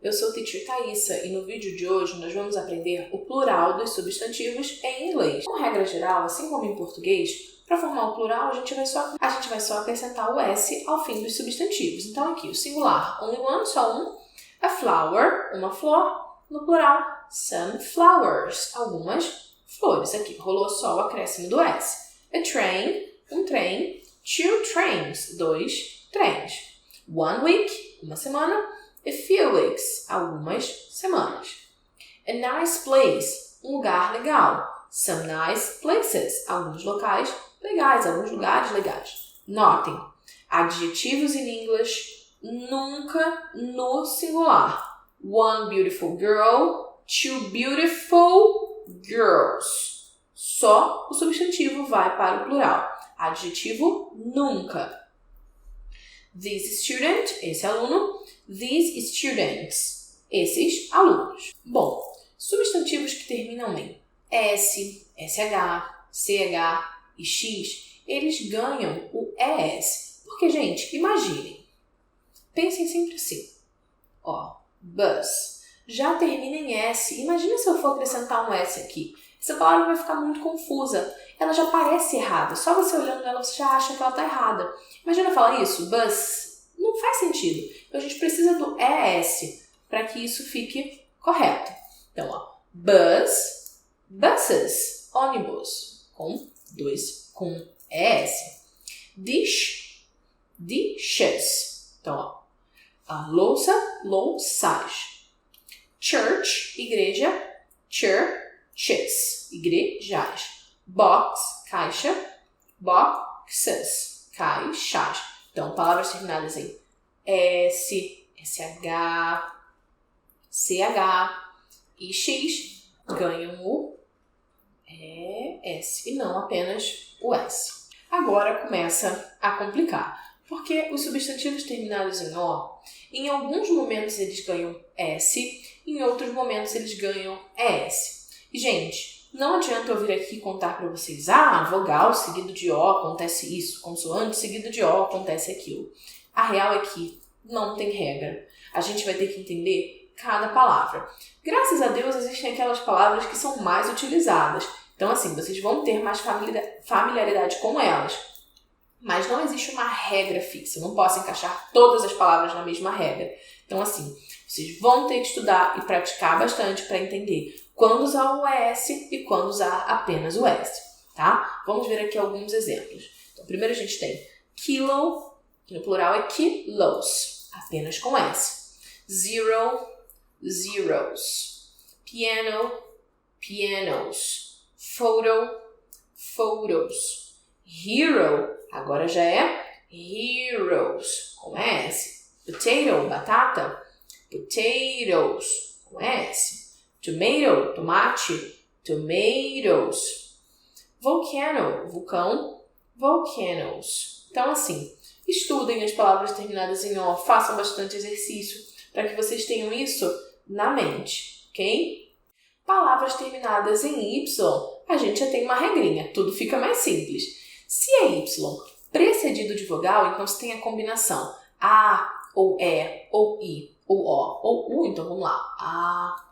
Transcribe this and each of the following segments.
eu sou a Teacher Thaisa e no vídeo de hoje nós vamos aprender o plural dos substantivos em inglês. Como regra geral, assim como em português, para formar o plural a gente vai só acrescentar o S ao fim dos substantivos. Então aqui o singular, only one, só um. A flower, uma flor. No plural, some flowers, algumas flores. Aqui rolou só o acréscimo do S. A train, um trem. Two trains, dois trens. 1 week, uma semana. A few weeks, algumas semanas. A nice place, um lugar legal. Some nice places, alguns locais legais, alguns lugares legais. Notem, adjetivos in English nunca no singular. One beautiful girl, two beautiful girls. Só o substantivo vai para o plural. Adjetivo nunca. This student, esse aluno. These students, esses alunos. Bom, substantivos que terminam em S, SH, CH e X, eles ganham o ES. Porque, gente, imaginem. Pensem sempre assim. Ó, bus. Já termina em S. Imagina se eu for acrescentar um S aqui. Essa palavra vai ficar muito confusa. Ela já parece errada. Só você olhando ela, você já acha que ela está errada. Imagina falar isso, bus. Não faz sentido. Então, a gente precisa do ES para que isso fique correto. Então, ó, bus, buses, ônibus, com ES. Dish, dishes. Então, ó, a louça, louças. Church, igreja, churches, igrejas. Box, caixa, boxes, caixas. Então, palavras terminadas em S, SH, CH e X ganham o ES e não apenas o S. Agora começa a complicar, porque os substantivos terminados em O, em alguns momentos eles ganham S, em outros momentos eles ganham ES. E, gente, não adianta eu vir aqui contar para vocês, vogal seguido de O acontece isso, consoante seguido de O acontece aquilo. A real é que não tem regra. A gente vai ter que entender cada palavra. Graças a Deus existem aquelas palavras que são mais utilizadas. Então, assim, vocês vão ter mais familiaridade com elas. Mas não existe uma regra fixa. Eu não posso encaixar todas as palavras na mesma regra. Então, assim, vocês vão ter que estudar e praticar bastante para entender quando usar o ES e quando usar apenas o S, tá? Vamos ver aqui alguns exemplos. Então, primeiro a gente tem kilo, que no plural é kilos, apenas com S. Zero, zeros. Piano, pianos. Photo, photos. Hero, agora já é heroes, com S. Potato, batata. Potatoes, com S. Tomato, tomate, tomatoes. Volcano, vulcão, volcanoes. Então, assim, estudem as palavras terminadas em O, façam bastante exercício para que vocês tenham isso na mente, ok? Palavras terminadas em Y, a gente já tem uma regrinha, tudo fica mais simples. Se é Y precedido de vogal, então você tem a combinação A, ou E, ou I, ou O, ou U, então vamos lá. A,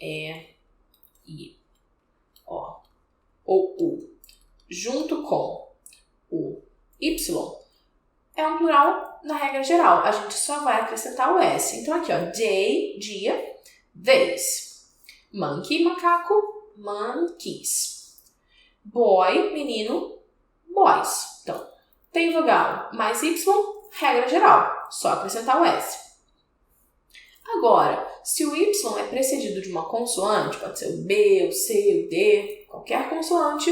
E, I, O, ou U, junto com o Y, é um plural na regra geral. A gente só vai acrescentar o S. Então aqui, ó, day, dia, theys. Monkey, macaco, monkeys. Boy, menino, boys. Então, tem vogal mais Y, regra geral, só acrescentar o S. Agora, se o Y é precedido de uma consoante, pode ser o B, o C, o D, qualquer consoante,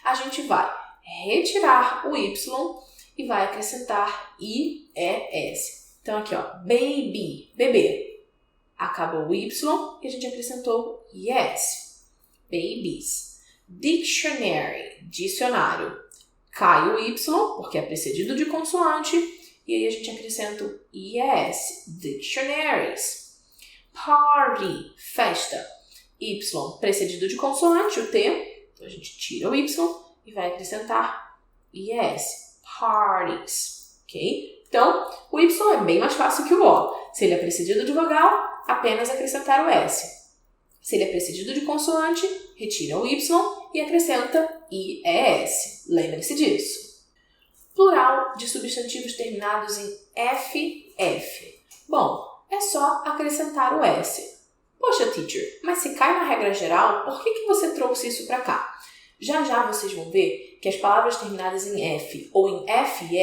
a gente vai retirar o Y e vai acrescentar IES. Então aqui, ó, baby, bebê. Acabou o Y e a gente acrescentou IES. Babies. Dictionary, dicionário. Cai o Y, porque é precedido de consoante, e aí a gente acrescenta o IES, dictionaries. Party, festa. Y precedido de consoante, o T, então a gente tira o Y e vai acrescentar IES, parties, ok? Então, o Y é bem mais fácil que o O. Se ele é precedido de vogal, apenas acrescentar o S. Se ele é precedido de consoante, retira o Y e acrescenta IES. Lembre-se disso. Plural de substantivos terminados em FF. Bom, é só acrescentar o S. Poxa, teacher, mas se cai na regra geral, por que você trouxe isso para cá? Já já vocês vão ver que as palavras terminadas em F ou em FE,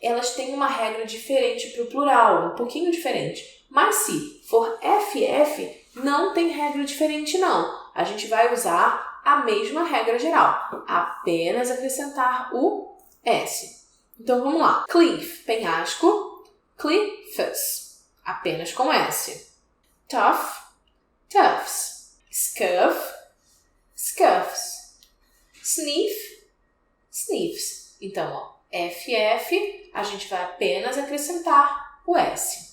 elas têm uma regra diferente para o plural, um pouquinho diferente. Mas se for FF, não tem regra diferente não. A gente vai usar a mesma regra geral, apenas acrescentar o S. Então vamos lá. Cliff, penhasco, cliffs, apenas com S. Tough, toughs. Scuff, scuffs. Sniff, sniffs. Então, ó, FF, a gente vai apenas acrescentar o S.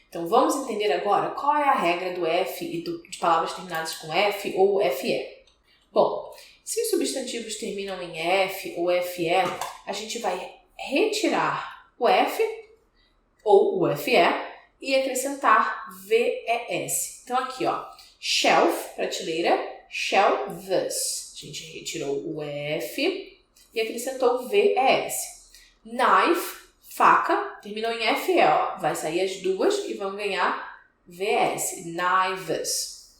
Então, vamos entender agora qual é a regra do F e de palavras terminadas com F ou FE. Bom, se os substantivos terminam em F ou FE, a gente vai retirar o F ou o FE e acrescentar VES. Então, aqui, ó, shelf, prateleira, shelves. A gente retirou o F e acrescentou VES. Knife, faca, terminou em FE, ó. Vai sair as duas e vão ganhar VS, knives.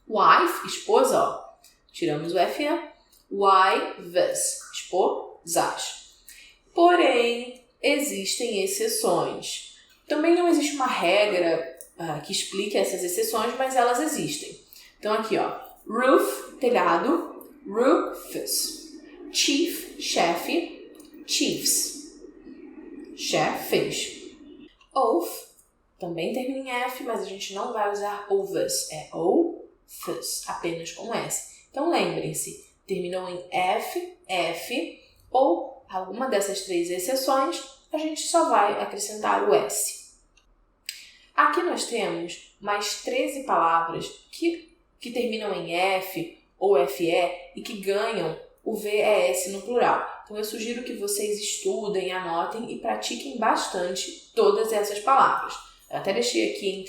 Wife, esposa, ó. Tiramos o FE. Wives, esposas. Porém, existem exceções. Também não existe uma regra que explique essas exceções, mas elas existem. Então, aqui, ó. Roof, telhado, roofs. Chief, chefe, chiefs. Chefes. Oath, também termina em F, mas a gente não vai usar oaths. É oaths, apenas com S. Então, lembrem-se, terminou em F, F, ou alguma dessas três exceções, a gente só vai acrescentar o S. Aqui nós temos mais 13 palavras que terminam em F ou FE e que ganham o VES no plural. Então, eu sugiro que vocês estudem, anotem e pratiquem bastante todas essas palavras. Eu até deixei aqui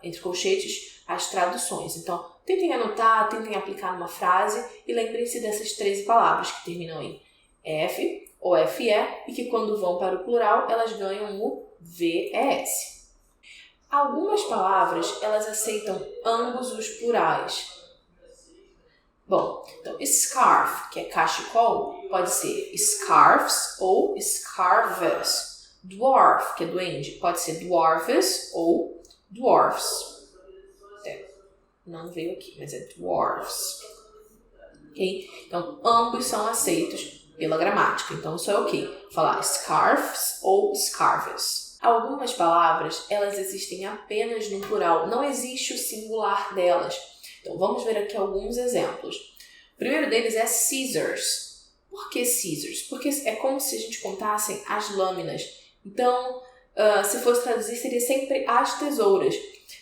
entre colchetes as traduções. Então, tentem anotar, tentem aplicar numa frase e lembrem-se dessas 13 palavras que terminam em F ou FE e que quando vão para o plural, elas ganham o VES. Algumas palavras, elas aceitam ambos os plurais. Bom, então, scarf, que é cachecol, pode ser scarves ou scarves. Dwarf, que é duende, pode ser dwarves ou dwarfs. Não veio aqui, mas é dwarfs. Ok? Então, ambos são aceitos pela gramática. Então, isso é ok. Falar scarves ou scarves. Algumas palavras, elas existem apenas no plural. Não existe o singular delas. Então, vamos ver aqui alguns exemplos. O primeiro deles é scissors. Por que scissors? Porque é como se a gente contasse as lâminas. Então, se fosse traduzir, seria sempre as tesouras.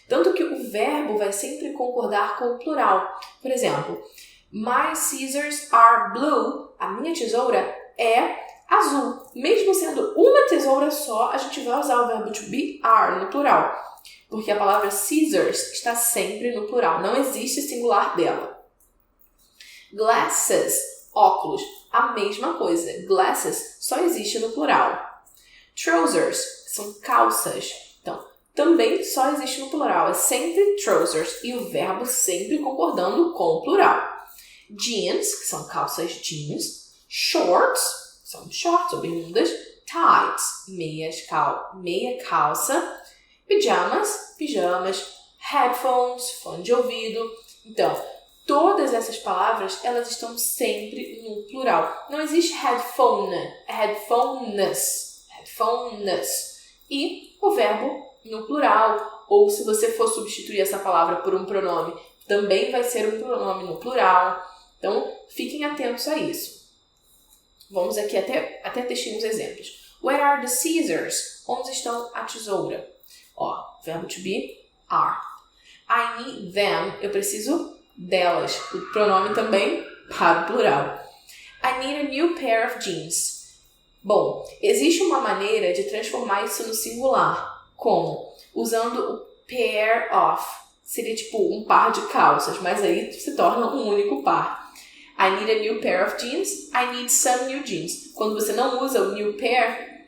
Tanto que o verbo vai sempre concordar com o plural. Por exemplo, my scissors are blue. A minha tesoura é azul. Mesmo sendo uma tesoura só, a gente vai usar o verbo to be are no plural. Porque a palavra scissors está sempre no plural. Não existe singular dela. Glasses, óculos, a mesma coisa. Glasses só existe no plural. Trousers, são calças. Então, também só existe no plural. É sempre trousers e o verbo sempre concordando com o plural. Jeans, que são calças jeans. Shorts, são shorts ou bermudas. Tights, meia calça. Pijamas, pijamas. Headphones, fone de ouvido. Então, todas essas palavras, elas estão sempre no plural. Não existe headphone, é headphones. Headphones. E o verbo no plural. Ou se você for substituir essa palavra por um pronome, também vai ser um pronome no plural. Então, fiquem atentos a isso. Vamos aqui até testar uns exemplos. Where are the scissors? Onde estão a tesoura? Ó, verbo to be, are. I need them. Eu preciso delas. O pronome também para o plural. I need a new pair of jeans. Bom, existe uma maneira de transformar isso no singular, como usando o pair of. Seria tipo um par de calças, mas aí se torna um único par. I need a new pair of jeans. I need some new jeans. Quando você não usa o new pair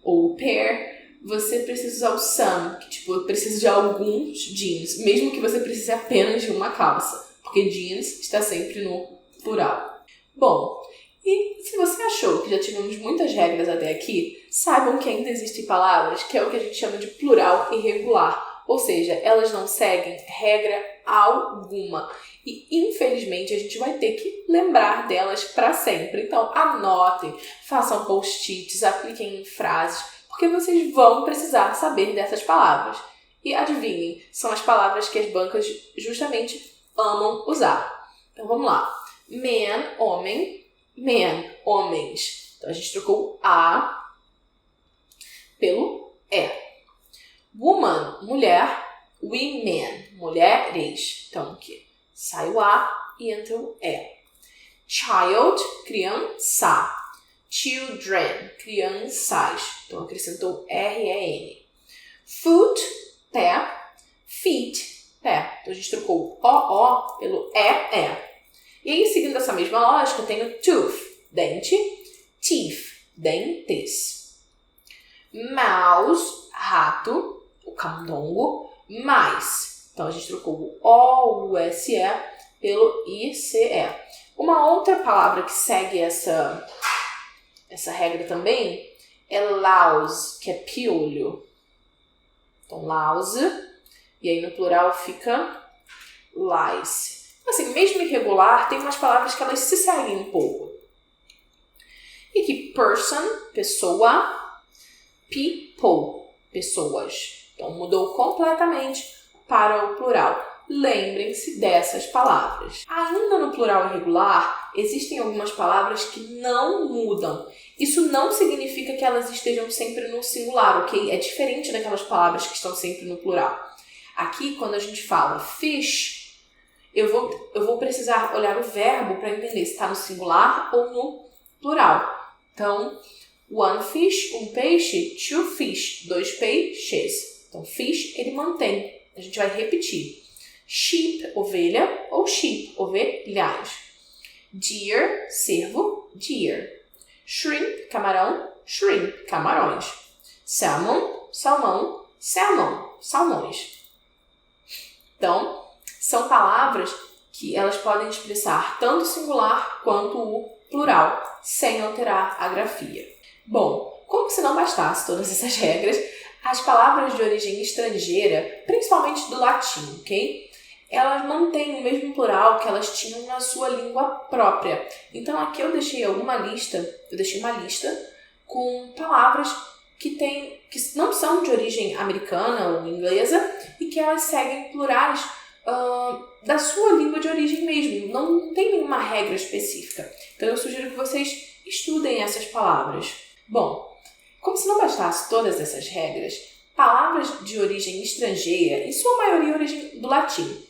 ou o pair, você precisa usar o some, que tipo, eu preciso de alguns jeans, mesmo que você precise apenas de uma calça, porque jeans está sempre no plural. Bom, e se você achou que já tivemos muitas regras até aqui, saibam que ainda existem palavras que é o que a gente chama de plural irregular, ou seja, elas não seguem regra alguma. E, infelizmente, a gente vai ter que lembrar delas para sempre. Então, anotem, façam post-its, apliquem em frases, porque vocês vão precisar saber dessas palavras. E adivinhem, são as palavras que as bancas justamente amam usar. Então, vamos lá. Man, homem. Man, homens. Então, a gente trocou A pelo E. Woman, mulher. Women, mulheres. Então, aqui sai o A e entra o E. Child, criança. Children, crianças. Então, acrescentou R-E-N. Foot, pé. Feet, pé. Então, a gente trocou O-O pelo E-E. E aí, seguindo essa mesma lógica, tem o tooth, dente. Teeth, dentes. Mouse, rato. O camundongo. Mice. Então, a gente trocou o O-U-S-E pelo I-C-E. Uma outra palavra que segue essa regra também é louse, que é piolho. Então, louse. E aí, no plural, fica lice. Assim, mesmo irregular, tem umas palavras que elas se seguem um pouco. E aqui, person, pessoa. People, pessoas. Então, mudou completamente para o plural. Lembrem-se dessas palavras. Ainda no plural irregular, existem algumas palavras que não mudam. Isso não significa que elas estejam sempre no singular, ok? É diferente daquelas palavras que estão sempre no plural. Aqui, quando a gente fala fish, eu vou precisar olhar o verbo para entender se está no singular ou no plural. Então, one fish, um peixe, two fish, dois peixes. Então, fish, ele mantém. A gente vai repetir. Sheep, ovelha, ou sheep, ovelhas. Deer, cervo, deer. Shrimp, camarão, shrimp, camarões. Salmon, salmão, salmon, salmões. Então, são palavras que elas podem expressar tanto o singular quanto o plural, sem alterar a grafia. Bom, como se não bastasse todas essas regras, as palavras de origem estrangeira, principalmente do latim, ok? Elas não têm o mesmo plural que elas tinham na sua língua própria. Então aqui eu deixei uma lista com palavras que não são de origem americana ou inglesa e que elas seguem plurais da sua língua de origem mesmo. Não tem nenhuma regra específica. Então eu sugiro que vocês estudem essas palavras. Bom, como se não bastasse todas essas regras, palavras de origem estrangeira, em sua maioria origem do latim,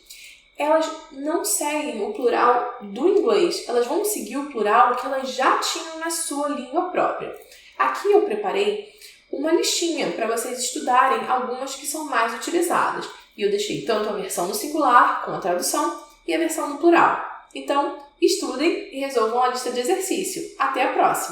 elas não seguem o plural do inglês, elas vão seguir o plural que elas já tinham na sua língua própria. Aqui eu preparei uma listinha para vocês estudarem algumas que são mais utilizadas. E eu deixei tanto a versão no singular, com a tradução, e a versão no plural. Então, estudem e resolvam a lista de exercício. Até a próxima!